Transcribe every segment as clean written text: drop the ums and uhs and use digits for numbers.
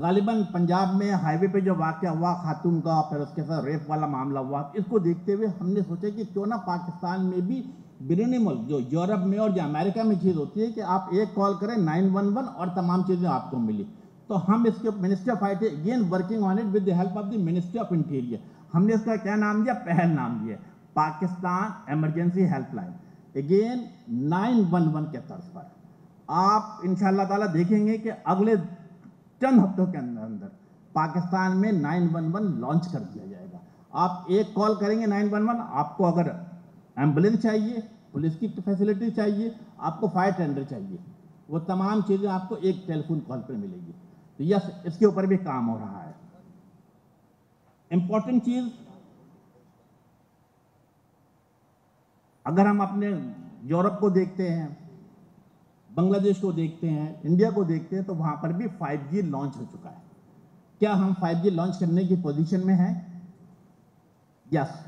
गालिबन पंजाब में हाईवे पे जो वाक़या हुआ खातून का, फिर उसके साथ रेप वाला मामला हुआ, इसको देखते हुए हमने सोचा कि क्यों ना पाकिस्तान में भी मिनिमल जो यूरोप में और जो अमेरिका में चीज़ होती है कि आप एक कॉल करें 911 और तमाम चीज़ें आपको मिली। तो हम इसके ministry of IT again working on it with the help of the ministry of interior. हमने इसका क्या नाम दिया, पहल नाम दिया, पाकिस्तान इमरजेंसी हेल्पलाइन, अगेन 911 के तर्ज पर। आप इंशाअल्लाह ताला देखेंगे कि अगले चंद हफ्तों के अंदर अंदर पाकिस्तान में 911 लॉन्च कर दिया जाएगा। आप एक कॉल करेंगे 911, आपको अगर एम्बुलेंस चाहिए, पुलिस की फैसिलिटी चाहिए, आपको फायर टेंडर चाहिए, वो तमाम चीज़ें आपको एक टेलीफोन कॉल पर मिलेगी। तो यस, इसके ऊपर भी काम हो रहा है। इंपॉर्टेंट चीज़, अगर हम अपने यूरोप को देखते हैं, बांग्लादेश को देखते हैं, इंडिया को देखते हैं, तो वहाँ पर भी 5G लॉन्च हो चुका है। क्या हम 5G लॉन्च करने की पोजीशन में हैं? यस।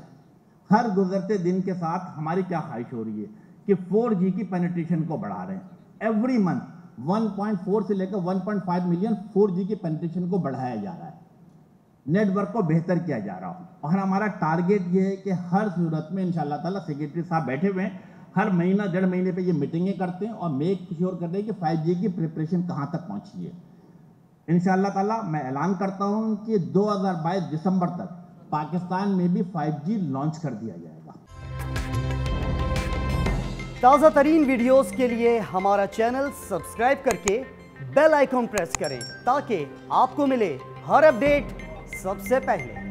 हर गुजरते दिन के साथ हमारी क्या ख्वाहिश हो रही है कि 4G की पेनिट्रेशन को बढ़ा रहे हैं। एवरी मंथ 1.4 से लेकर 1.5 मिलियन 4G की पेनिट्रेशन को बढ़ाया जा रहा है, नेटवर्क को बेहतर किया जा रहा है। और हमारा टारगेट ये है कि हर सूरत में इंशाअल्लाह ताला सेक्रेटरी साहब बैठे हुए हैं, हर महीना 1.5 महीने पे ये मीटिंगें करते हैं और मेक श्योर करते हैं कि 5G की प्रिपरेशन कहाँ तक पहुँची है। इंशाअल्लाह ताला मैं ऐलान करता हूँ कि 2022 दिसंबर तक पाकिस्तान में भी 5G लॉन्च कर दिया जाएगा। ताज़ा तरीन वीडियोस के लिए हमारा चैनल सब्सक्राइब करके बेल आइकॉन प्रेस करें ताकि आपको मिले हर अपडेट सबसे पहले।